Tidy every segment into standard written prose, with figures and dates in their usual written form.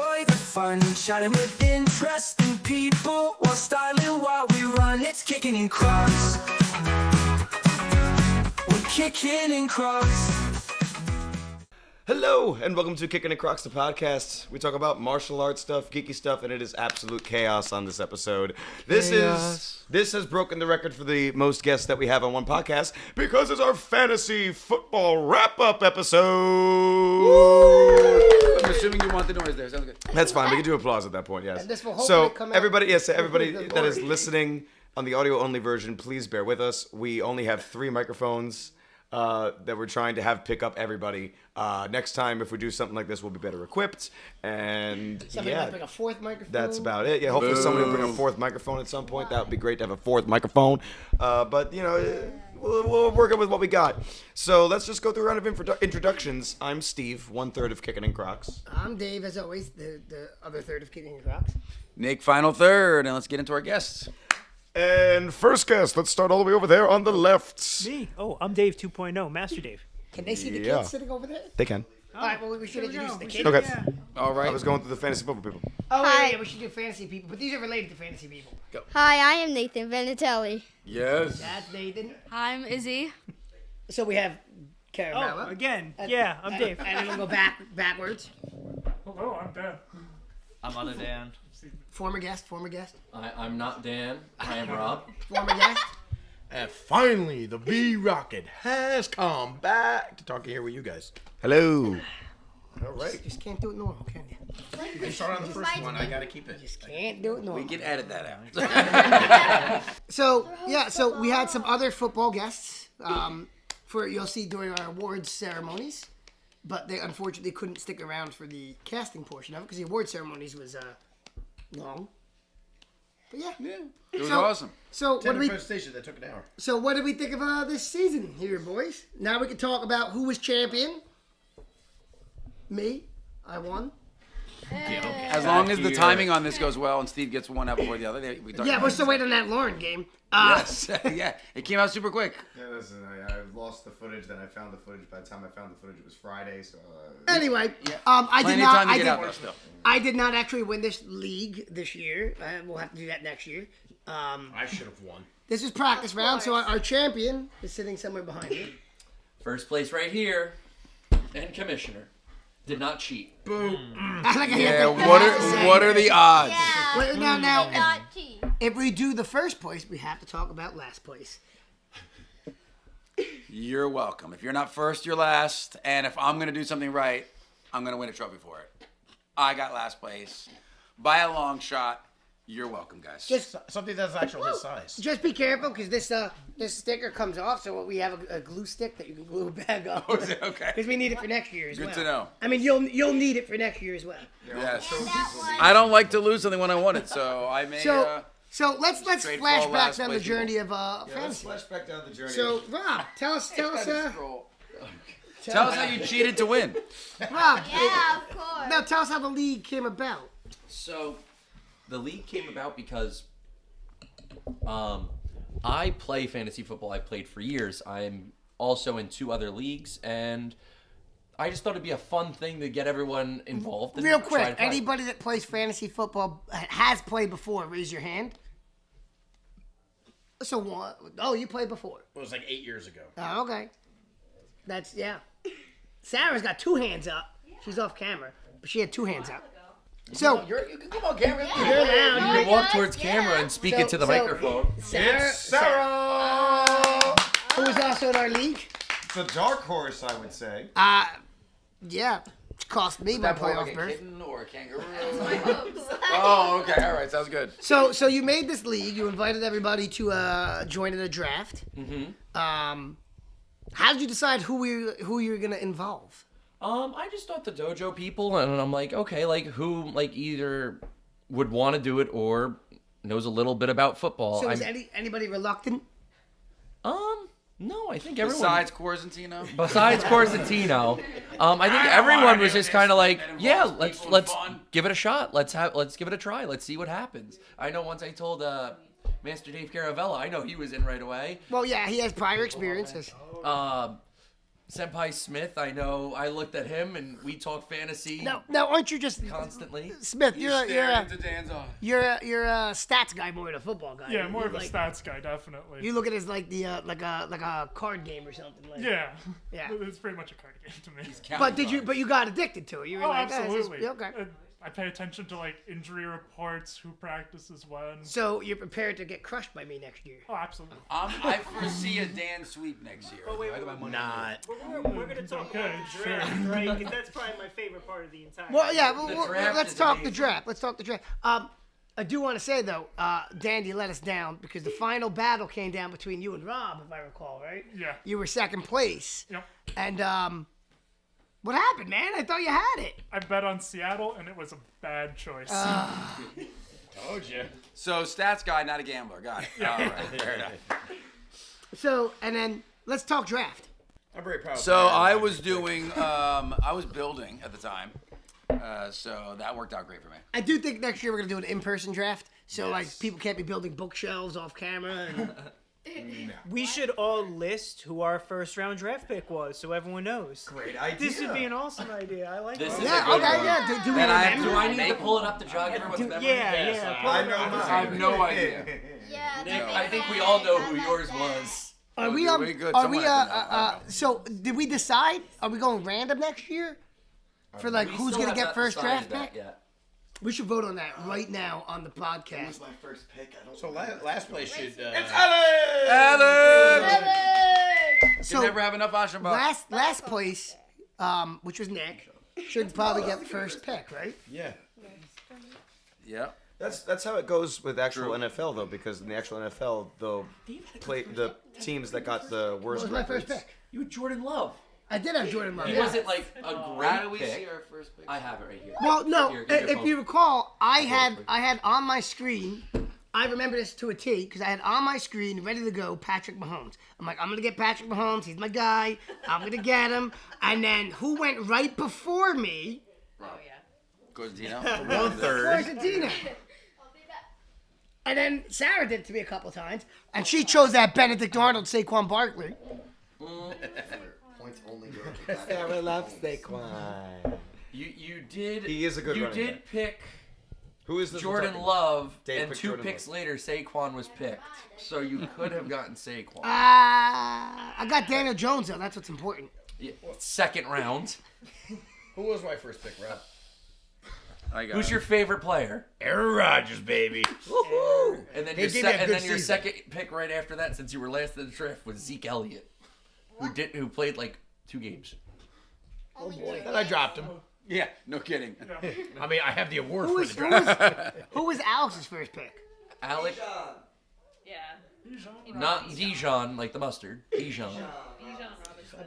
enjoy the fun, chatting with interesting people while styling while we run. It's Kickin in Crocs. We're kicking in Crocs. Hello, and welcome to Kickin' and Crocs, the podcast. We talk about martial arts stuff, geeky stuff, and it is absolute chaos on this episode. This has broken the record for the most guests that we have on one podcast because it's our fantasy football wrap-up episode. Woo! I'm assuming you want the noise there. Sounds good. That's fine. We can do applause at that point, yes. And this will hopefully come out everybody the that is glory. listening on the audio-only version, please bear with us. We only have 3 microphones that we're trying to have pick up everybody. Next time, if we do something like this, we'll be better equipped. And Somebody might bring a fourth microphone. that's about it. Yeah, hopefully somebody will bring a 4th microphone at some point. That would be great to have a 4th microphone. But, you know, we'll work it with what we got. So let's just go through a round of introductions. I'm Steve, 1/3 of Kickin' and Crocs. I'm Dave, as always, the other third of Kickin' and Crocs. Nick, final third, and let's get into our guests. And first guest, let's start all the way over there on the left. Me? Oh, I'm Dave 2.0, Master Dave. Can they see the Yeah. kids sitting over there? They can. All right, well, we should introduce the kids. Okay. All right. I was going through the fantasy football people. Oh, Hi. yeah, we should do fantasy people, but these are related to fantasy people. Hi, I am Nathan Venatelli. Yes. That's Nathan. Hi, I'm Izzy. So we have Oh, Caravella. again. Yeah, I'm Dave. And then we'll go backwards. Hello, I'm Dan. I'm other Dan. Former guest. I'm not Dan. I am Rob. Former guest. And finally, the V-Rocket has come back to talk here with you guys. Hello. All right. Just can't do it normal, can you? You started on the first one. I got to keep it. Just can't do it normal. We can edit that out. So we had some other football guests for you'll see during our awards ceremonies, but they unfortunately couldn't stick around for the casting portion of it because the award ceremonies was long. But yeah, It was awesome. So what did we? presentation that took an hour. So what did we think of this season here, boys? Now we can talk about who was champion. Me, I won. As long as the timing on this goes well and Steve gets one out before the other, we talk Yeah, about we're it. still waiting on that Lauren game. Yes. Yeah, it came out super quick. Yeah, listen, I lost the footage, then I found the footage. By the time I found the footage, it was Friday, so... Anyway, I did Plenty not. of time to I get did, out there still. I did not actually win this league this year. We'll have to do that next year. I should have won. This is practice round, so our champion is sitting somewhere behind me. First place right here. And commissioner. Did not cheat. Boom. Yeah, what are the odds? Wait, now, Not cheat. if we do the first place, we have to talk about last place. You're welcome. If you're not first, you're last. And if I'm going to do something right, I'm going to win a trophy for it. I got last place. By a long shot. You're welcome, guys. Just Something that's actually his size. be careful, because this sticker comes off, so we have a glue stick that you can glue back on. Oh, is it? Okay. Because we need it for next year as well. Good to know. I mean, you'll need it for next year as well. Yes. I don't like to lose something when I want it, so I may... So let's Straight flash fall back last down the place journey of Let's fantasy. flash back down the journey. So Rob, tell us. Tell us how you cheated to win. Rob, Yeah, of course. now tell us how the league came about. So, the league came about because I play fantasy football. I played for years. I'm also in 2 other leagues, and I just thought it'd be a fun thing to get everyone involved. And Real try quick, to play. anybody that plays fantasy football has played before. Raise your hand. So what? Oh, you played before. It was like 8 years ago. Oh, okay. That's Sarah's got 2 hands up. She's off camera, but she had 2 hands up. So Come on, Gary. you're loud. You can walk towards camera and speak into the microphone. Sarah, who was also in our league. It's a dark horse, I would say. Yeah, it cost me my That play playoff like a berth. kitten or a kangaroo? Oh, okay. All right. Sounds good. So you made this league. You invited everybody to join in a draft. Mm-hmm. How did you decide who you were gonna involve? I just thought the dojo people, and I'm like, okay, like who, like either would want to do it or knows a little bit about football. So was anybody reluctant? No, I think everyone. Besides Corzantino? Besides Corzantino, I think everyone was just kind of like, yeah, let's fun. give it a shot. Let's give it a try. Let's see what happens. I know once I told Master Dave Caravella, I know he was in right away. Well, yeah, he has prior experiences. Senpai Smith, I know. I looked at him and we talk fantasy Now, aren't you just constantly. Smith? You You're stare into Dan's eyes. a stats guy more than a football guy. Yeah, more of a like, stats guy, definitely. You look at it as like the like a card game or something. Like, Yeah. Yeah. It's pretty much a card game to me. But you got addicted to it. You were Oh, like, "Ah, this is- absolutely. okay. I pay attention to like injury reports, who practices when. So you're prepared to get crushed by me next year. Oh, absolutely. I foresee a Dan sweep next year. Not. We're gonna talk okay, sure. right? Because that's probably my favorite part of the entire. Well, yeah. draft Let's is talk the amazing. draft. Let's talk the draft. I do want to say though, Dan, you let us down because the final battle came down between you and Rob, if I recall, right? Yeah. You were second place. Yep. And what happened, man? I thought you had it. I bet on Seattle, and it was a bad choice. Told you. So stats guy, not a gambler. Got it. All right, fair enough. So, and then let's talk draft. I'm very proud. So I was doing, I was building at the time, so that worked out great for me. I do think next year we're gonna do an in-person draft, so like people can't be building bookshelves off camera. And We should all list who our first round draft pick was, so everyone knows. Great idea. This would be an awesome idea. I like This it. is yeah, a good okay, one. yeah. Do we Then I have remember? Do I need to pull it up to jog everyone's memory? Yeah. I know I mine. have no idea. Yeah. Nick, I think we all know who yours was. Are we Dude, we good. Are Someone we has to know. I don't know. So did we decide? Are we going random next year? For like We who's still gonna have get not first decided draft that pick? yet. We should vote on that right now on the podcast. my first pick. I don't So last place should. Alex! You So never have enough Ashenbach. last place, which was Nick, should probably get the first pick, right? Yeah. Yeah. That's how it goes with actual NFL though, because in the actual NFL, the teams that got the worst What was my first records. pick? You had Jordan Love. I did have Jordan Love. He yeah. wasn't like a great How do we pick. see our first pick? I have it right here. Well, no. Here, give your If phone. you recall, I had on my screen. I remember this to a T because I had on my screen ready to go Patrick Mahomes. I'm like, I'm gonna get Patrick Mahomes. He's my guy. I'm gonna get him. And then who went right before me? Cordino. 1/3. Argentina. And then Sarah did it to me a couple times, and she chose that Benedict Arnold, Saquon Barkley. Points only go to Sarah loves Saquon. You did. He is a good You running did back. pick Who is this? we're Jordan talking Love, Dave and picked 2 Jordan picks Love. later, Saquon was picked. So you could have gotten Saquon. I got Daniel Jones though. That's what's important. Yeah, second round. Who was my first pick, Rob? I got Who's it. your favorite player? Aaron Rodgers, baby. And then He your, gave me a and good then your season. second pick right after that, since you were last in the draft, was Zeke Elliott, who played like 2 games. Oh boy. Then I dropped him. Yeah, no kidding. I mean, I have the award Who for was, the who, draft. was, who was Alex's first pick? Alec, not Dijon like the mustard. Dijon.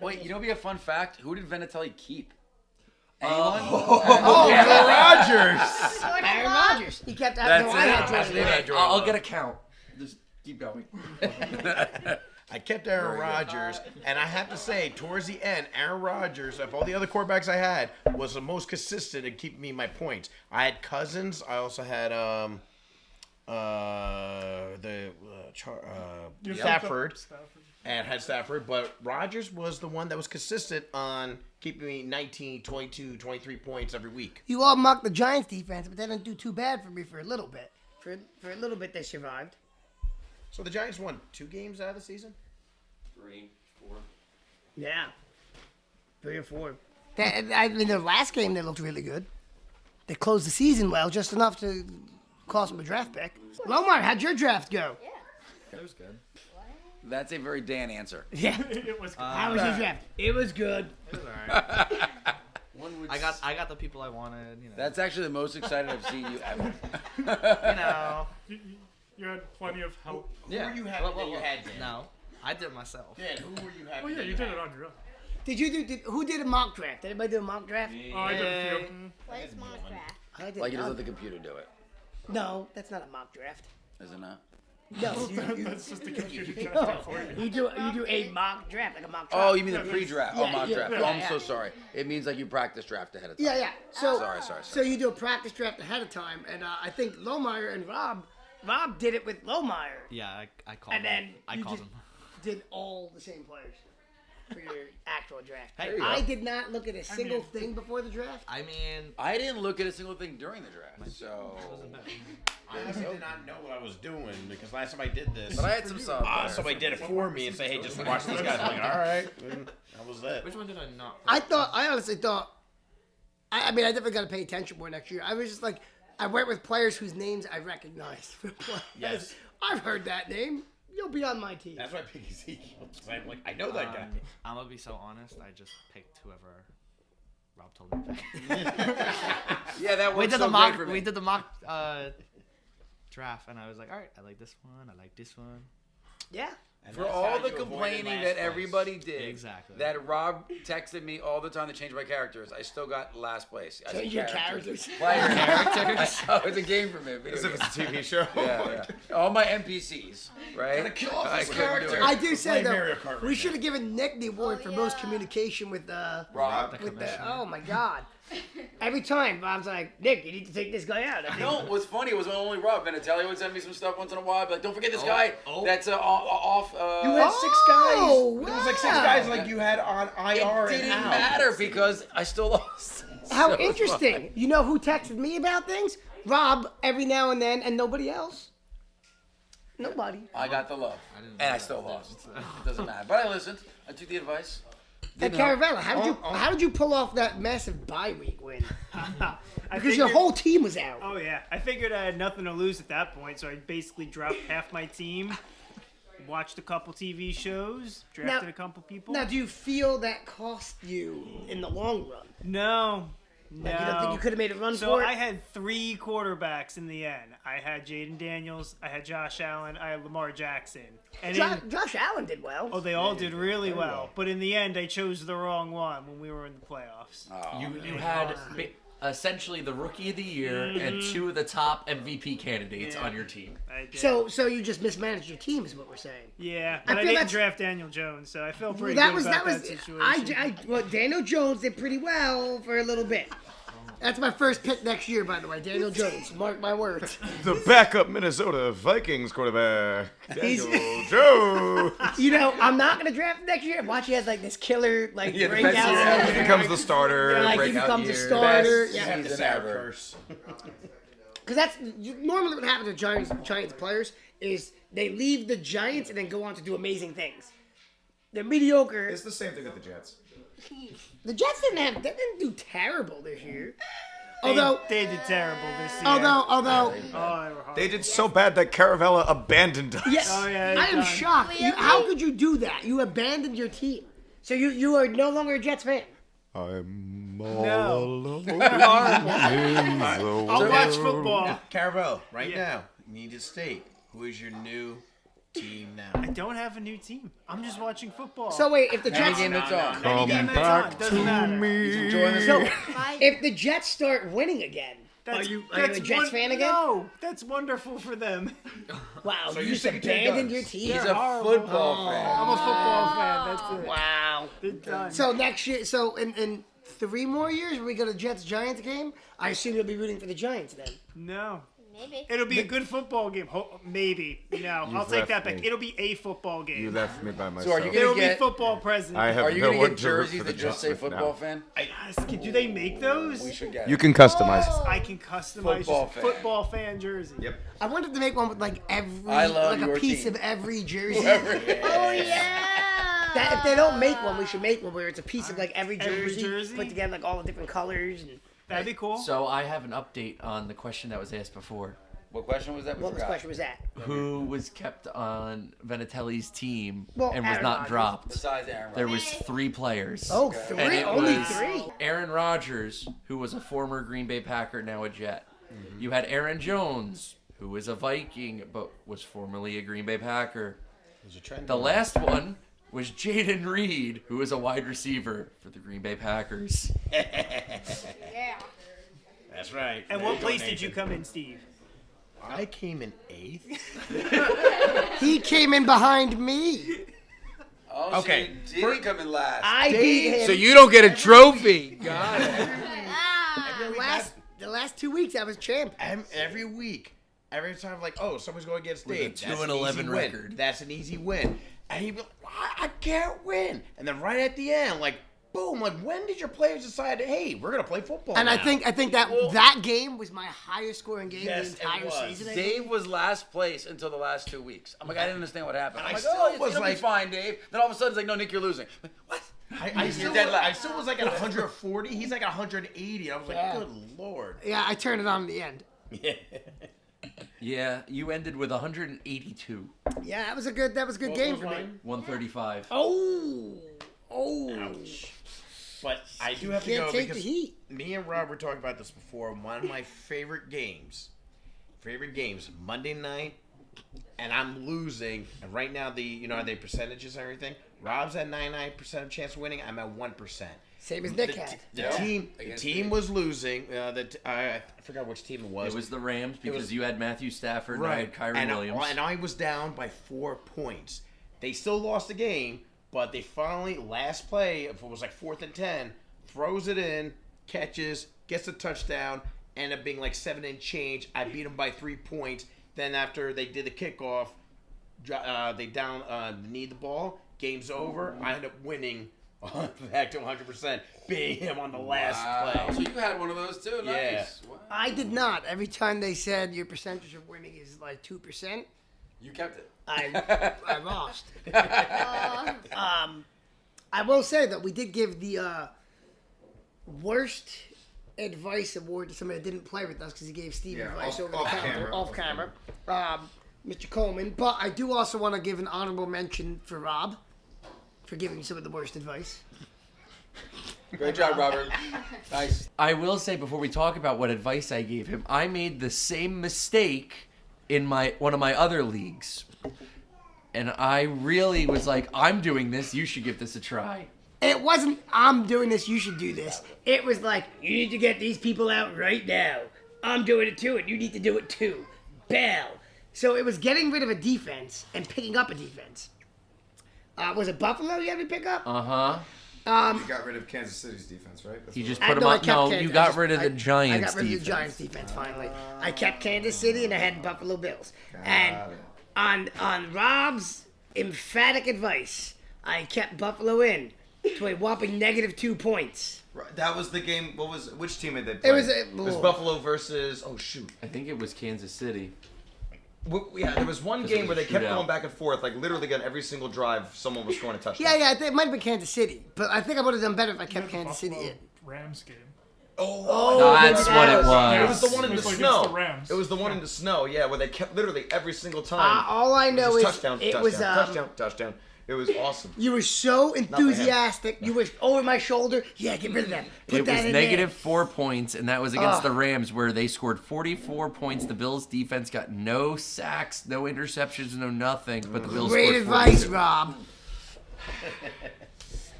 Wait, you know, be a fun fact. Who did Vinatelli keep? Anyone? Aaron Rodgers. Aaron Rodgers. He kept That's no, I it. had That's Jordan it. Love. I'll get a count. Just keep going. I kept Aaron Rodgers, and I have to say, towards the end, Aaron Rodgers, of all the other quarterbacks I had, was the most consistent in keeping me my points. I had Cousins. I also had Stafford, and had Stafford. But Rodgers was the one that was consistent on keeping me 19, 22, 23 points every week. You all mocked the Giants defense, but they didn't do too bad for me for a little bit. For a little bit, they survived. So the Giants won 2 games out of the season? 3, 4. Yeah. 3 or 4. I mean, their last game, they looked really good. They closed the season well, just enough to cost them a draft pick. Lohmeyer, how'd your draft go? It was good. That's a very Dan answer. Yeah. It was. How was your draft? It was good. I got the people I wanted. You know. That's actually the most excited I've seen you ever. you know. You had plenty of help. Yeah. Who were you happy that you had, Dan? No, I did it myself. Dan, who were you happy Oh yeah, that you did it on your own. Who did a mock draft? Did anybody do a mock draft? Oh, I did a few. What is mock draft? I did Like you just not. let the computer do it. No, that's not a mock draft. Is it not? No, That's just the computer drafting for you. you do a mock draft, like a mock draft. Oh, you mean the pre-draft? Yeah, Oh, mock yeah, draft. yeah, Oh, I'm yeah. so sorry. It means like you practice draft ahead of time. Yeah, yeah. So, Sorry. So you do a practice draft ahead of time, and I think Lohmeyer and Rob did it with Lohmeyer, Yeah, I called and him. then I you called just him. did all the same players. for your actual draft. Hey, I did not look at a single thing before the draft. I mean, I didn't look at a single thing during the draft, so. I honestly did not know what I was doing because last time I did this, But I had some solid players. somebody did it for me and say, "Hey, just watch these guys." I'm like, all right, and that was it. which one did I not? I honestly thought. I mean, I definitely got to pay attention more next year. I was just like, I went with players whose names I recognized. Yes. I've heard that name. You'll be on my team. That's why I picked Ezekiel. 'Cause I'm like, I know that guy. I'm gonna be so honest. I just picked whoever Rob told me to pick. Yeah, that we worked did so the mock. great for me. We did the mock draft, and I was like, all right, I like this one. I like this one. Yeah. And For that's all how the you avoided complaining last that place. everybody did, Exactly. that Rob texted me all the time to change my characters, I still got last place. I said Change your characters. Players. Characters. Oh, it's a game for me. a video As if game. it's a TV show. Yeah, yeah. All my NPCs, right? Gotta kill off I this couldn't do character. it. I do say Play Mario though, Kart we right should have given Nick the award for most yeah. communication with Rob. oh my god. Every time Bob's like, Nick, you need to take this guy out. I think- No, what's funny was when only Rob Vinatelli would send me some stuff once in a while. I'd be like, don't forget this guy. That's off. You had 6 guys. Oh, There was like 6 wow. guys like you had on IR it and didn't out. matter because I still lost. How So it's interesting. fine. You know who texted me about things? Rob, every now and then, and nobody else. Nobody. I got the love, and I still lost. It doesn't matter. But I listened. I took the advice. And Caravella, how did you pull off that massive bye week win? I Because your figured- whole team was out. Oh yeah, I figured I had nothing to lose at that point, so I basically dropped half my team, watched a couple TV shows, drafted a couple people. Now, do you feel that cost you in the long run? No. Like, you don't think you could have made a run So for it? I had 3 quarterbacks in the end. I had Jaden Daniels, I had Josh Allen, I had Lamar Jackson. And Josh Allen did well. oh, they all did really well. But in the end, I chose the wrong one when we were in the playoffs. You had essentially the rookie of the year and 2 of the top MVP candidates on your team. I did. So you just mismanaged your team, is what we're saying. Yeah, but I, feel didn't that's- draft Daniel Jones, so I felt pretty that good was about that that was situation. well, Daniel Jones did pretty well for a little bit. That's my first pick next year, by the way. Daniel Jones, mark my words. The backup Minnesota Vikings quarterback, He's- Daniel Jones. You know, I'm not gonna draft him next year. Watch, he has like this killer like Yeah, the breakout. best year He season. becomes the starter. Like he breakout becomes a year. starter. Best Yeah, You have to season say a ever. curse. because that's normally what happens to Giants players is they leave the Giants and then go on to do amazing things. They're mediocre. It's the same thing with the Jets. The Jets didn't do terrible this year. They- Although they did terrible this year. although Oh, they were horrible. They did so bad that Caravella abandoned us. yes, Oh, yeah, I am done. shocked. Really? How could you do that? You abandoned your team. So you are no longer a Jets fan. I'm No. alone. I'll watch football. Caravella, right Yeah. now, you need to state who is your new team now. I don't have a new team. I'm just watching football. So wait, if the Any Jets game that's on. any game that's on, doesn't matter. Enjoying the so Bye. if the Jets start winning again, That's, are you a Jets fan again? No, that's wonderful for them. Wow, So you you just stick it to your abandoned guns. your team. He's a horrible. football fan. I'm a football fan. That's it. Wow. They're done. So next year, so in 3 more years, when we go to Jets Giants game, I assume you'll be rooting for the Giants then. No. Maybe. It'll be a good football game. Maybe. No, I'll take that left back. me. It'll be a football game. You left me by So myself. are you There gonna will be get? football present. I have Are you no gonna one get to root jerseys for that the just say Jets with football now. fan? Do they make those? We should get. You can customize. I can customize Football just fan. football fan jersey. Yep. I wanted to make one with like every, I love like a your piece team. of every jersey. Oh yeah. That if they don't make one, we should make one where it's a piece of like every jersey, jersey? put together like all the different colors. And That'd be cool. So I have an update on the question that was asked before. What question was that? We what forgot. question was that? Who was kept on Venatelli's team Well, and was Aaron not Rodgers. dropped? Besides Aaron There Rodgers. was 3 players. Oh, Okay. three? And it Only was 3. Aaron Rodgers, who was a former Green Bay Packer, now a Jet. You had Aaron Jones, who was a Viking but was formerly a Green Bay Packer. There's a trend. The last one was Jaden Reed, who was a wide receiver for the Green Bay Packers. Yeah. That's right. And what place did you come in, Steve? I came in 8th. He came in behind me. Oh, Okay. So you didn't come in last. I beat him. So you don't get a trophy. Got it. the last 2 weeks I was champ. Every week, every time, like, oh, someone's going against With a Dave. 2 That's and an 11 easy win. record. That's an easy win. And he'd be like, I can't win. And then right at the end, like, boom, like, when did your players decide, hey, we're going to play football And now? I think that game was my highest scoring game Yes, the entire it was. season. I Dave think. was last place until the last 2 weeks. I'm like, I didn't understand what happened. I'm I like, still oh, was it'll like- be fine, Dave. Then all of a sudden, it's like, no, Nick, you're losing. I'm like, what? I still was like at 140. He's like at 180. I was like, Yeah. good Lord. Yeah, I turned it on in the end. Yeah, you ended with 182, Yeah, that was a good game for me. 135. Oh. But I do have to Can't go take because the heat. me and Rob were talking about this before. One of my favorite games, Monday night, and I'm losing. And right now, the percentages and everything. Rob's at 99% chance of winning. I'm at 1%. Same as Nick had. The team was losing. I forgot which team it was. It was the Rams because was- you had Matthew Stafford and I had Kyrie and Williams. And I was down by 4 points. They still lost the game, but they finally, last play, if it was like 4th and 10, throws it in, catches, gets a touchdown, ended up being like 7 and change. I beat them by 3 points. Then after they did the kickoff, they need the ball. Game's over. I end up winning back to 100%, being him on the last play. So you had one of those too. Yeah. Nice. Wow. I did not. Every time they said your percentage of winning is like 2%, You kept it. I lost. I will say that we did give the worst advice award to somebody that didn't play with us because he gave Steve advice over the counter, off camera. Mr. Coleman. But I do also want to give an honorable mention for Rob for giving some of the worst advice. Great job, Robert. Nice. I will say before we talk about what advice I gave him, I made the same mistake in one of my other leagues. And I really was like, I'm doing this, you should give this a try. It wasn't, I'm doing this, you should do this. It was like, you need to get these people out right now. I'm doing it too, and you need to do it too. Bell. So it was getting rid of a defense and picking up a defense. Was it Buffalo you had to pick up? Uh-huh. You got rid of Kansas City's defense, right? That's You what just it put him I on. kept No, Kansas. you got rid of the I Giants got rid of the defense. Giants defense finally. I kept Kansas City and I had Buffalo Bills. And on Rob's emphatic advice, I kept Buffalo in to a whopping -2 points. Right, that was the game. Which team did they play? It was Buffalo versus. Oh shoot. I think it was Kansas City. Yeah, there was one Because game it where was they kept shootout. going back and forth, like literally on every single drive, someone was scoring a touchdown. Yeah, it might have been Kansas City, but I think I would have done better if I kept Kansas City in. Rams game. That's what it It was. was the one in It the was like snow. against the Rams. It was the one in the snow, yeah, where they kept literally every single time. All I know It was is just touchdown, it touchdown, was touchdown, touchdown. It was awesome. you were so him. enthusiastic. You were over my shoulder. Yeah, get rid of them. Put It that was in -4 points, and that was against the Rams, where they scored 44 points. The Bills' defense got no sacks, no interceptions, no nothing. But the there. Bills Great scored advice, 42. Rob.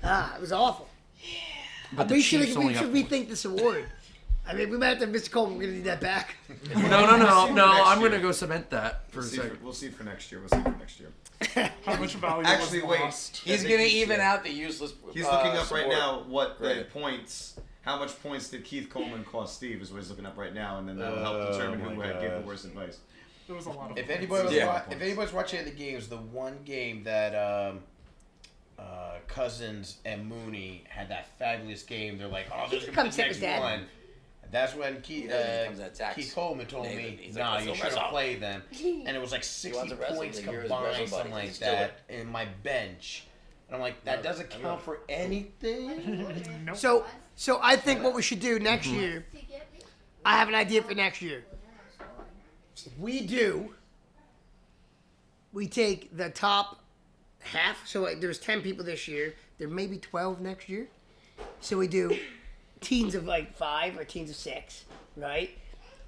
It was awful. But the We should Chiefs only got rethink this award. I mean, we might have to, Mr. Coleman, we're going to need that back. No. I'm gonna go cement that for a second. We'll see for next year. We'll see for next year. How much value Actually, was wait. lost? He's gonna even out the useless. He's looking up right support. now what the Right. points. How much points did Keith Coleman cost Steve? Is what he's looking up right now, and then that'll help determine who had gave the worst advice. There was a lot of. If anybody was Yeah. if anybody's watching the games, the one game that Cousins and Mooney had that fabulous game, they're like, oh, this is Come gonna be sit the with next Dad. one. That's when Keith Coleman told Nathan, me, he's like, "No, "Let's you go shouldn't wrestle." play them." And it was like 60 wants to wrestle, points he's like, "You're his combined, wrestling something buddy, like just do that, in my bench. And I'm like, that doesn't count for anything. So I think what we should do next year, I have an idea for next year. We take the top half. So like, there was 10 people this year. There may be 12 next year. So we do teams of like 5 or teams of 6, right?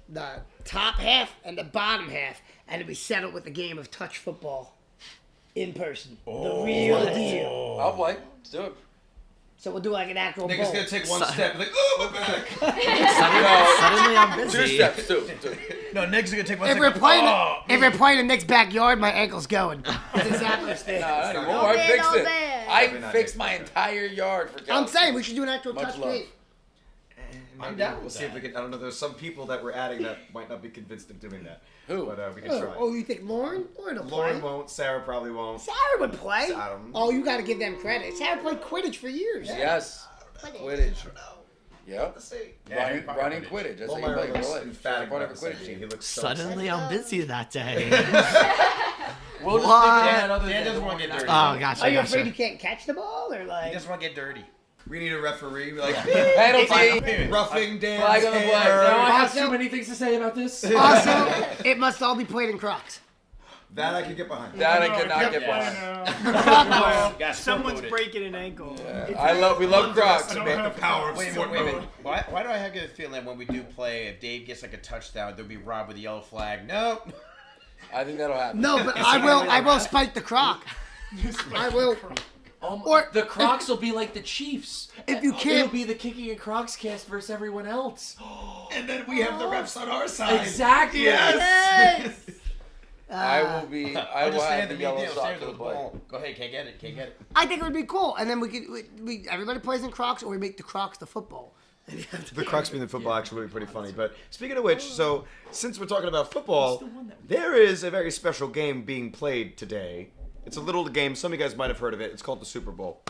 The top half and the bottom half, and then we settle with the game of touch football in person. The real deal. I'll play. Let's do it. So we'll do like an actual Nick is bowl. gonna take one step, like, oh my back. Suddenly I'm busy. 2 steps. Two. No, Nick's gonna take one If second. we're playing, Oh, if we're playing in Nick's backyard, my ankle's going. That's exactly what it is. Not anymore. All I bad, fixed all it. bad. I fixed my entire yard for Kelsey. I'm saying we should do an actual Much touch love. game. I'm down with We'll see if we can. I don't know. There's some people that we're adding that might not be convinced of doing that. Who? But we can Oh, try. oh, you think Lauren? Lauren will Lauren play. won't. Sarah probably won't. Sarah would play. Sarah. Oh, you got to give them credit. Sarah played Quidditch for years. Yes. Quidditch. Yep. Yeah, Running Quidditch. That's how you play. looks Real life. emphatic Part about of a this, Quidditch actually. team. He looks so Suddenly I'm busy that day. We'll just think of other Dan than doesn't want to get dirty. Oh, gotcha. Are you gotcha. afraid you can't catch the ball, or He like? doesn't want to get dirty. We need a referee. Like Penalty. roughing Dan's Flag on the flag. hair. Now I have Also- so many things to say about this. Also, it must all be played in Crocs. That I can get behind. That I No, could not can't get play behind. now. Someone's breaking an ankle. We love Crocs. I don't The have power of Wait a sport minute, wait a mode. minute. Why do I have a feeling that when we do play, if Dave gets like a touchdown, there'll be Rob with the yellow flag? Nope. I think that'll happen. No, but I will spike the Croc. I will. Or The Crocs will be like the Chiefs. If you can't- it'll be the Kicking and Crocs cast versus everyone else. And then we have the refs on our side. Exactly. Yes. I will be. I will have the yellow Stay sock with for the the play. ball. Go ahead, can't get it, can't get it. I think it would be cool, and then we everybody plays in Crocs, or we make the Crocs the football. The Crocs being the football actually would be pretty funny. But speaking of which, so since we're talking about football, there is a very special game being played today. It's a little game. Some of you guys might have heard of it. It's called the Super Bowl.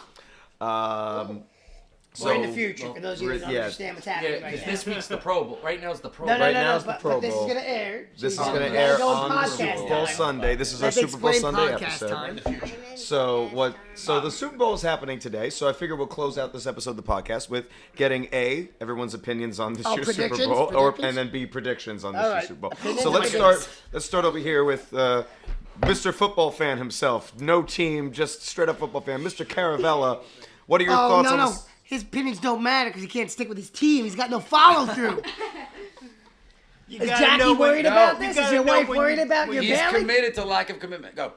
We're in the future, for those of you who don't yeah. understand what's Yeah, happening right because now. this week's the Pro Bowl. Right now is the Pro No, Bowl. no, Right no, now no, is the but Pro this is Bowl. gonna air. This is So going you to gotta air go on the podcast Super Bowl time. Sunday. This is our Let's Super Bowl explain Sunday podcast episode. time. So the Super Bowl is happening today. So I figure we'll close out this episode of the podcast with getting everyone's opinions on this year's Super predictions? Bowl, Predictions? and then B predictions on this All year's right. Super Bowl. Opinions So and let's start over here with Mr. Football Fan himself. No team, just straight up football fan, Mr. Caravella. What are your Oh thoughts no, on no, this? his opinions don't matter because he can't stick with his team. He's got no follow through. You Is gotta Jackie know when- worried about you this? gotta Is your know wife when worried you- about when your He's belly? committed to lack of commitment. Go.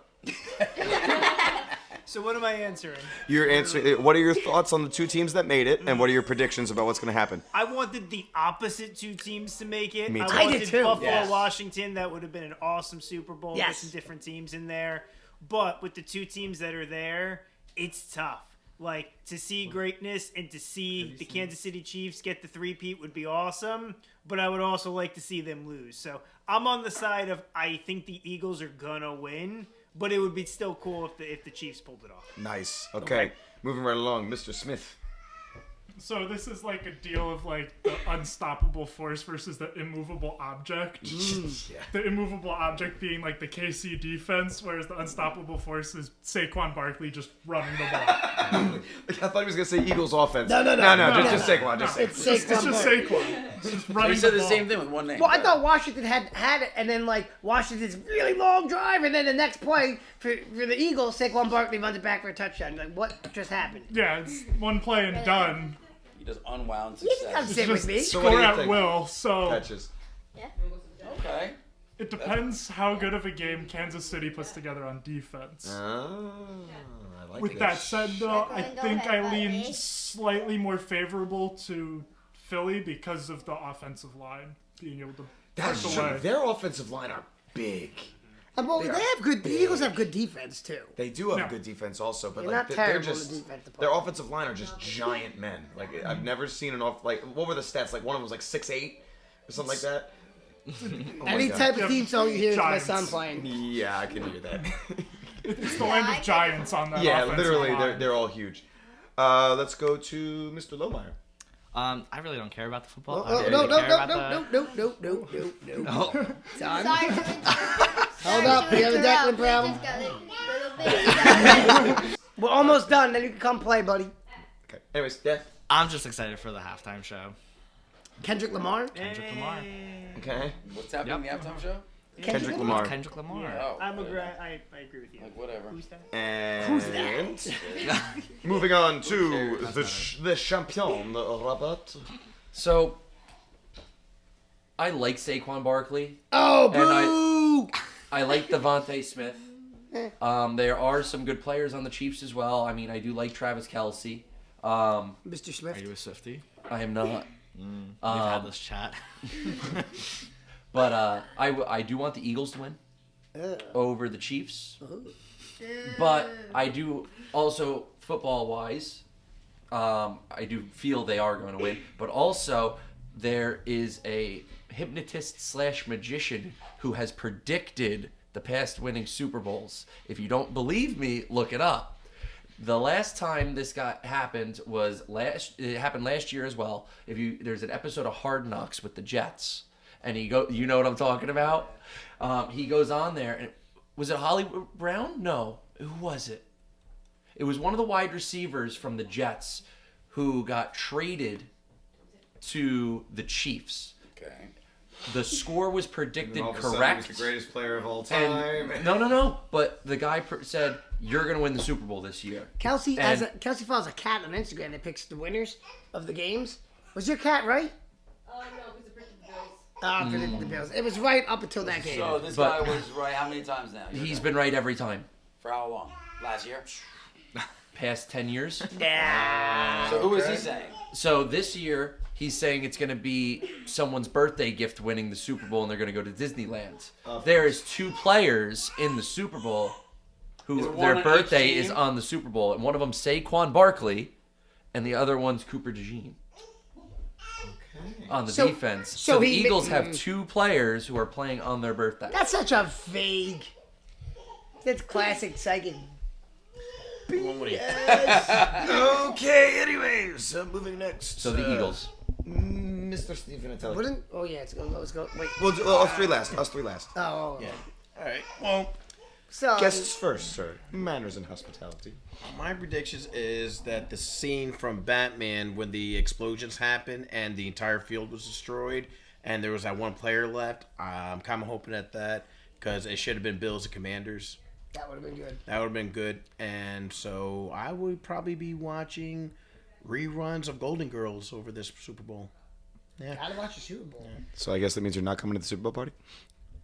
So what am I answering? You're answering. What are your thoughts on the two teams that made it, and what are your predictions about what's going to happen? I wanted the opposite two teams to make it. Me too. I I did wanted too. Buffalo, Yes. Washington. That would have been an awesome Super Bowl Yes. with some different teams in there. But with the two teams that are there, it's tough. Like, to see greatness and to see the Kansas City Chiefs get the three-peat would be awesome, but I would also like to see them lose. So I'm on the side of I think the Eagles are gonna win, but it would be still cool if the Chiefs pulled it off. Nice. Okay, moving right along, Mr. Smith. So this is like a deal of like the unstoppable force versus the immovable object. The immovable object being like the KC defense, whereas the unstoppable force is Saquon Barkley just running the ball. I thought he was going to say Eagles offense. No, Just Saquon. Just Saquon. It's It's Saquon. just Saquon. It's just running He said the the ball. same thing with one name. Well, I thought Washington had it, and then like Washington's really long drive, and then the next play for the Eagles, Saquon Barkley runs it back for a touchdown. Like, what just happened? Yeah, it's one play and done. He just unwound You can come success. sit with Just me. So what do score you at think? will. So Catches. Okay. it depends how good of a game Kansas City puts together on defense. Oh, I like With it. that said, though, I Go think ahead, I lean buddy. slightly more favorable to Philly because of the offensive line being able to That's push true. away. Their offensive line are big. Well, they have good. The Eagles have good defense too. They do have No. good defense also, but They're like not they're terrible in just the defensive their part. offensive line are just giant men. Like I've never seen an off like what were the stats? Like one of them was like 6'8" or something like that. Oh my Any God. type of theme song you hear is my Giants. son playing. Yeah, I can hear that. It's the land of giants on that Yeah, offensive literally, line. they're all huge. Let's go to Mr. Lohmeyer. I really don't care about the football. I Oh, really no, care no, about no, the- no, no, no, no, no, no. Son, Sorry to interrupt. hold up. We have a Declan problem. Just got a little bit. We're almost done. Then you can come play, buddy. Okay. Anyways, yeah. I'm just excited for the halftime show. Kendrick Lamar. Kendrick Lamar. Okay. What's happening in the halftime show? Kendrick Lamar. Kendrick Lamar. Oh, I whatever. agree with you. Like whatever. Who's that? And moving on to the champion, Robert. So, I like Saquon Barkley. Oh, And boo! I like Devontae Smith. There are some good players on the Chiefs as well. I mean, I do like Travis Kelce. Mr. Are Swift. you a Swiftie? I am not. We've had this chat. But I do want the Eagles to win over the Chiefs. But I do also, football-wise, I do feel they are going to win. But also, there is a hypnotist / magician who has predicted the past winning Super Bowls. If you don't believe me, look it up. The last time this happened was it happened last year as well. There's an episode of Hard Knocks with the Jets, and you know what I'm talking about. He goes on there, and was it Hollywood Brown? No, who was it? It was one of the wide receivers from the Jets who got traded to the Chiefs. Okay. The score was predicted All of a sudden, correct. he's the greatest player of all time. And no. But the guy said, "You're going to win the Super Bowl this year." Kelsey And- Kelsey follows a cat on Instagram that picks the winners of the games. Was your cat right? No, it was the British Bills. Predicted the Bills. It was right up until that game. So this But- guy was right how many times now? He's been right every time. For how long? Last year? Past 10 years. Yeah. So who is he saying? So this year, he's saying it's going to be someone's birthday gift winning the Super Bowl, and they're going to go to Disneyland. There is 2 players in the Super Bowl Is who one their on each birthday team? is on the Super Bowl, and one of them Saquon Barkley, and the other one's Cooper DeJean. On the So- defense. so So the he- Eagles have 2 players who are playing on their birthday. That's such a vague. That's classic psychic. One with you. Okay, anyways, moving next. So the Eagles. Mr. Stephen Intelli. Wouldn't? Oh yeah, let's go. Wait. Us three last. Oh. Yeah. All right. Well, So Guests first, sir. Manners and hospitality. my predictions is that the scene from Batman when the explosions happened and the entire field was destroyed and there was that one player left, I'm kind of hoping at that because it should have been Bills and Commanders. that would have been good. That would have been good. And so I would probably be watching reruns of Golden Girls over this Super Bowl. Gotta watch the Super Bowl. So I guess that means you're not coming to the Super Bowl party?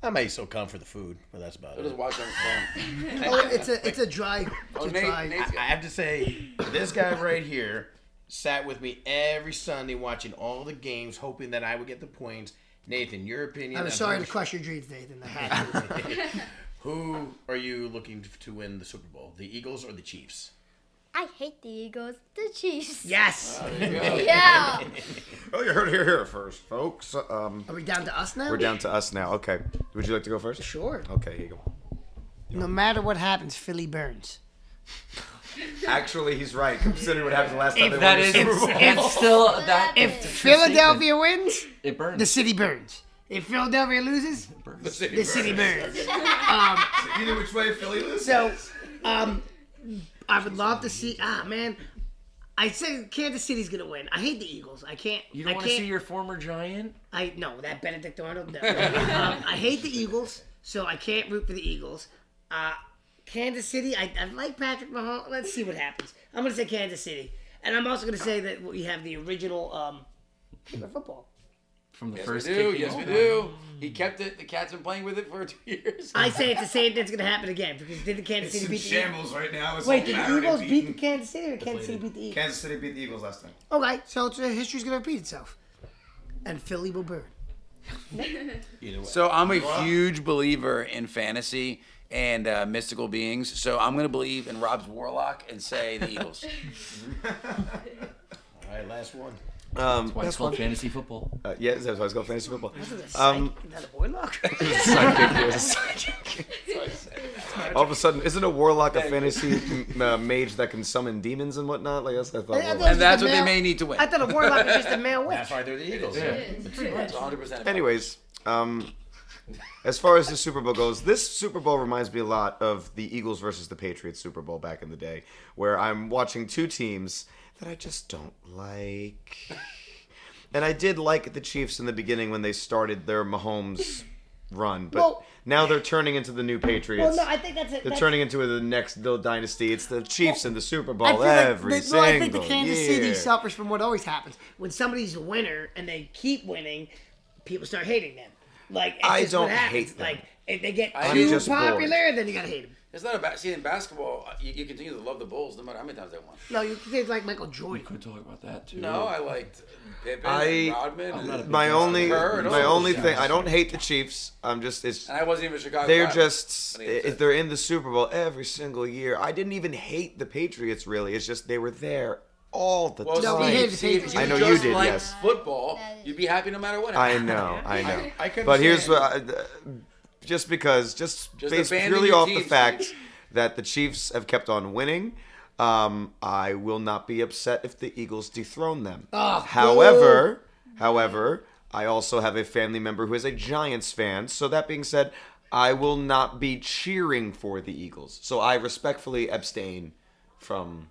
I may still come for the food, but that's about He'll just it. watch on his phone. Oh, it's a dry. Oh, It's a Nate, dry. Nate's I have to say, this guy right here sat with me every Sunday watching all the games, hoping that I would get the points. Nathan, your opinion. I'm of sorry to who- crush your dreams, Nathan. I had to. Who are you looking to win the Super Bowl? The Eagles or the Chiefs? I hate the Eagles. The Chiefs. Yes. Yeah. Oh, you heard it here first, folks. Are we down to us now? We're down to us now. Okay. Would you like to go first? Sure. Okay, here you go. No matter what happens, Philly burns. Actually, he's right. Considering what happened the last time they That won is, the Super Bowl. it's still that. If it's a Philadelphia wins, statement. It burns. the city burns. If Philadelphia loses, burns. the city burns. Either which way Philly loses. So, I would love to see. Man, I say Kansas City's gonna win. I hate the Eagles. I can't. You don't I want to can't. see your former Giant? I no that Benedict Arnold. No. I hate the Eagles, so I can't root for the Eagles. Kansas City. I like Patrick Mahomes. Let's see what happens. I'm gonna say Kansas City, and I'm also gonna say that we have the original football. From the Yes, first we do. kick. Yes, we do. He kept it. The Cats been playing with it for 2 years. I say it's the same thing's gonna happen again because did the Kansas City beat the Eagles? right now. It's Wait, did the Eagles beat the Kansas City or Kansas City beat the Eagles? Kansas City beat the Eagles last time. Okay, so history's gonna repeat itself, and Philly will burn. Either way. So I'm a huge believer in fantasy and mystical beings. So I'm going to believe in Rob's Warlock and say the Eagles. All right, last one. That's why it's called fantasy football. Yeah, that's why it's called fantasy football. Is that a warlock? All of a sudden, isn't a warlock a fantasy mage that can summon demons and whatnot? Like that's what I thought. I Warlock. thought- And that's what they Male- may need to win. I thought a warlock was just a male witch. That's why they're the Eagles. It's 100%. Anyways, as far as the Super Bowl goes, this Super Bowl reminds me a lot of the Eagles versus the Patriots Super Bowl back in the day, where I'm watching two teams that I just don't like. And I did like the Chiefs in the beginning when they started their Mahomes run, but Well- now they're turning into the new Patriots. Well, no, I think that's it. They're turning into the next dynasty. It's the Chiefs in the Super Bowl I feel every like, single I think the Kansas City year. suffers from what always happens when somebody's a winner and they keep winning. People start hating them. Like it's I just don't what happens. hate them. Like if they get I'm too just bored. popular, then you gotta hate them. It's not about see in basketball. You continue to love the Bulls no matter how many times they won. No, you can like Michael Jordan. Could talk about that too. No, I liked Pippen, I- and Rodman. I'm not a and, big My only, Kerr and my all only those thing. guys. I don't hate the Chiefs. I'm just. It's. and I wasn't even a Chicago. They're guy. just. What do you If say? they're in the Super Bowl every single year. I didn't even hate the Patriots really. It's just they were there all the Well, No, we time. hated see, if you I know just you did, liked yes. football, you'd be happy no matter what. I happened. know. I can But here's understand. what, just based abandon purely your off team, the fact Steve. that the Chiefs have kept on winning, I will not be upset if the Eagles dethrone them. However, I also have a family member who is a Giants fan. So that being said, I will not be cheering for the Eagles. So I respectfully abstain from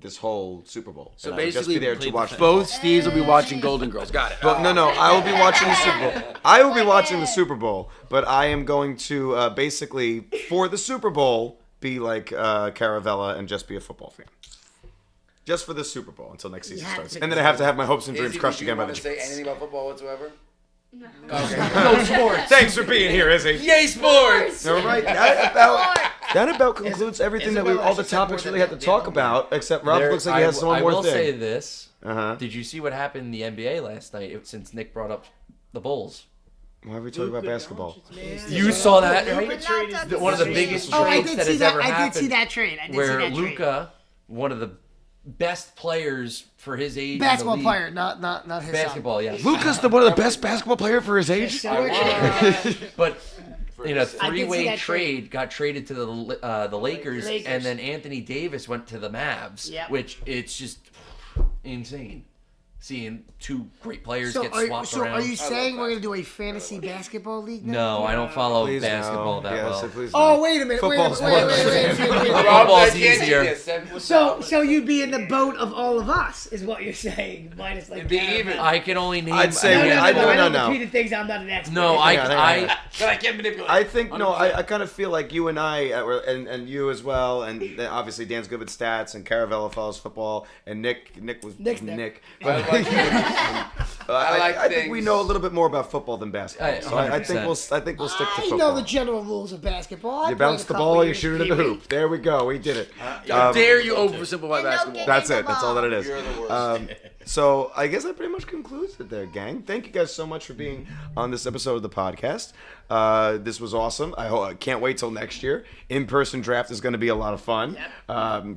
this whole Super Bowl. So And I will just basically, be there to watch both Steves will be watching Golden Girls. Got it. But no, I will be watching the Super Bowl. I will be watching the Super Bowl, but I am going to basically, for the Super Bowl, be like Caravella and just be a football fan. Just for the Super Bowl until next season have starts. to And then I have to have my hopes and dreams Izzy, crushed would you again by want the to say Chiefs. anything about football whatsoever? No. Go sports. Thanks for being here, Izzy. Yay, sports! All right, that about concludes everything that all the topics really had to talk about, except Rob looks like he has one I more will thing. say this. Uh-huh. Did you see what happened in the NBA last night? Since Nick brought up the Bulls, Why are we talking about basketball? you saw that, right? We're not talking One of the about biggest it. Oh, I trades did that see has that. ever I happened. did see that trade. I did see Where that trade. Luca, one of the best players for his age, in the Basketball league- player, not his basketball, yes. Luca's one of the best basketball player for his age. son. But in a I did see three-way that trade, got traded to the Lakers, Lakers. and then Anthony Davis went to the Mavs, Yep. which it's just insane seeing two great players So, get swapped around. are you saying we're gonna do a fantasy basketball league now? No, I don't follow Please basketball no. that Yes, well. please Oh, no. wait a minute. Football's wait. Football's I can't do easier. this. So you'd be in the boat of all of us, is what you're saying, minus like. It'd be Caravella. even. I can only name. I'd say No, I don't know know. repeated things. I'm not an expert. No, Hang on. I But I can't manipulate. I think I kind of feel like you and I, and you as well, and then obviously Dan's good with stats, and Caravella follows football, and Nick was Nick's Nick. I like I think we things. know a little bit more about football than basketball, so I think 100%. we'll stick to I football. know the general rules of basketball. I You played bounce a the couple ball, you years shoot it of in the Pee Wee. hoop. There we go, we did it. How dare you oversimplify And no basketball? kicking That's the it. That's all that it is. You're the worst. So I guess that pretty much concludes it there, gang. Thank you guys so much for being on this episode of the podcast. This was awesome. I can't wait till next year. In-person draft is going to be a lot of fun.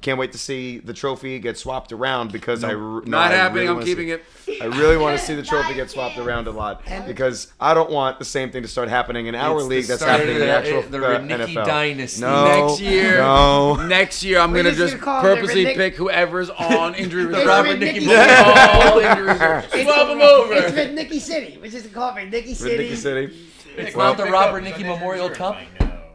Can't wait to see the trophy get swapped around because Not happening. I'm keeping it. I really want to see the trophy get swapped around a lot because I don't want the same thing to start happening in our It's the league that's start happening of in the actual the Rudnicki NFL. dynasty. No, Next year. no. Next year, I'm gonna just just gonna call it purposely Ridnick- pick whoever's on injury reserve. Robert Ridnicky Nicky City. All injury reserve. Swap them over. It's Ridnicky City. We're just call it Ridnicky City. Ridnicky City. It's Well, not the Robert Nicky Memorial Cup.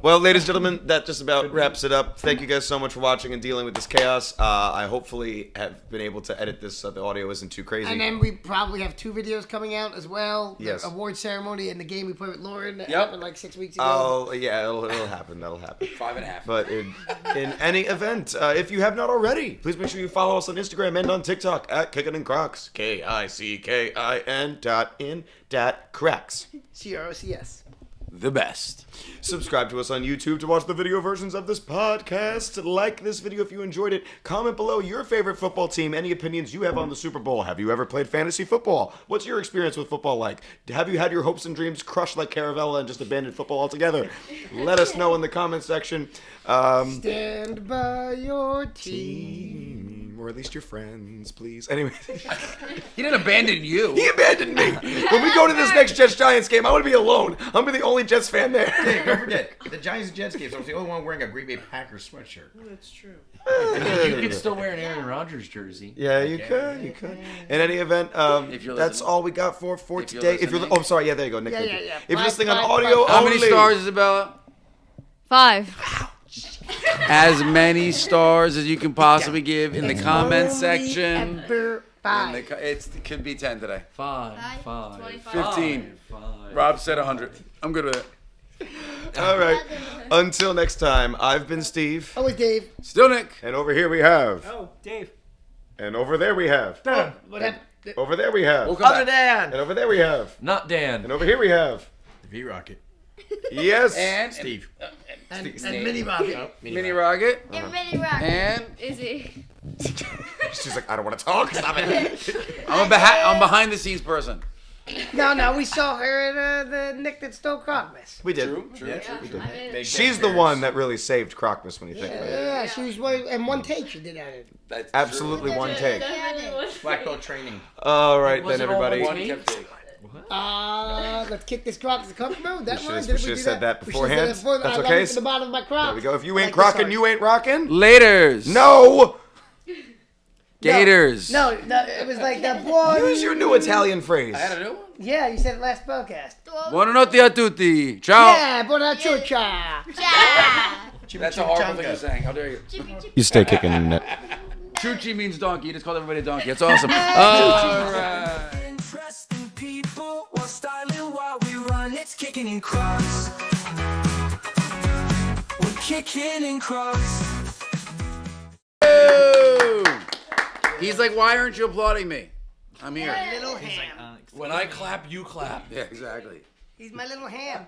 Well, ladies and gentlemen, that just about wraps it up. Thank you guys so much for watching and dealing with this chaos. I hopefully have been able to edit this so the audio isn't too crazy. And then we probably have 2 videos coming out as well. Yes. The award ceremony and the game we played with Lauren that Yep. happened like 6 weeks ago. Oh, yeah, it'll happen. That'll happen. 5.5. But in any event, if you have not already, please make sure you follow us on Instagram and on TikTok at Kickin and Crocs. KICKIN.in.cracks. CROCS. The best. Subscribe to us on YouTube to watch the video versions of this podcast. Like this video if you enjoyed it. Comment below your favorite football team, any opinions you have on the Super Bowl. Have you ever played fantasy football? What's your experience with football like? Have you had your hopes and dreams crushed like Caravella and just abandoned football altogether? Let us know in the comment section. Stand by your team. Or at least your friends, please. Anyway, He didn't abandon you. he abandoned me. When we go to this next Jets-Giants game, I want to be alone. I'm going to be the only Jets fan there. Hey, don't forget, the Giants and Jets games, I was the only one wearing a Green Bay Packers sweatshirt. That's true. You could still wear an Aaron Rodgers jersey. Yeah, you could. You could. In any event, If you're that's listening. all we got for If you're today. If you're, listening. oh, sorry. Yeah, there you go, Nick. Yeah, thank yeah, you. yeah. If you're Five, listening on five, audio How only, many stars, Isabella? 5. As many stars as you can possibly give in the comment section. Ever five. It could be 10 today. 5, 15. 5. Rob said 100. I'm good with it. All right. Until next time, I've been Steve, Oh, wait, Dave. Still Nick. and over here we have, Oh, Dave. and over there we have, Dan. What happened? over there we have, We'll come back. and over there we have, Not Dan. and over here we have. V-Rocket. Yes. And Steve. And Mini Rocket. Mini Rocket. And Mini Rock. And Izzy. She's like, I don't want to talk. Stop it. I'm behind the scenes person. No, we saw her at the Nick that stole Crocmas. We did. Big She's the one that really saved Crocmas when you think about it. Yeah, she was one take she did at it. That's Absolutely one take. Black belt training. All right Was then, it all everybody. one One take? kept it. Let's kick this Crocs to come mode. That We one. should've said that beforehand. That's I love okay. it to the bottom of my Crocs. There we go. If you ain't Like this crocking, hard. you ain't rocking. Laters. No. Gators. No, it was like that boy. Use your new Italian phrase. I had a new one. Yeah, you said it last podcast. Buonanotte a tutti. Ciao. Yeah, buona ciuccia. That's a horrible thing to say. How dare you? You stay kicking in it. Chuchi means donkey. You just called everybody a donkey. That's awesome. All right. Interesting people while styling while we run. It's kicking in Crocs. We're kicking in Crocs. Woo! He's like, why aren't you applauding me? I'm here. Little ham. When I clap, you clap. Yeah, exactly. He's my little ham.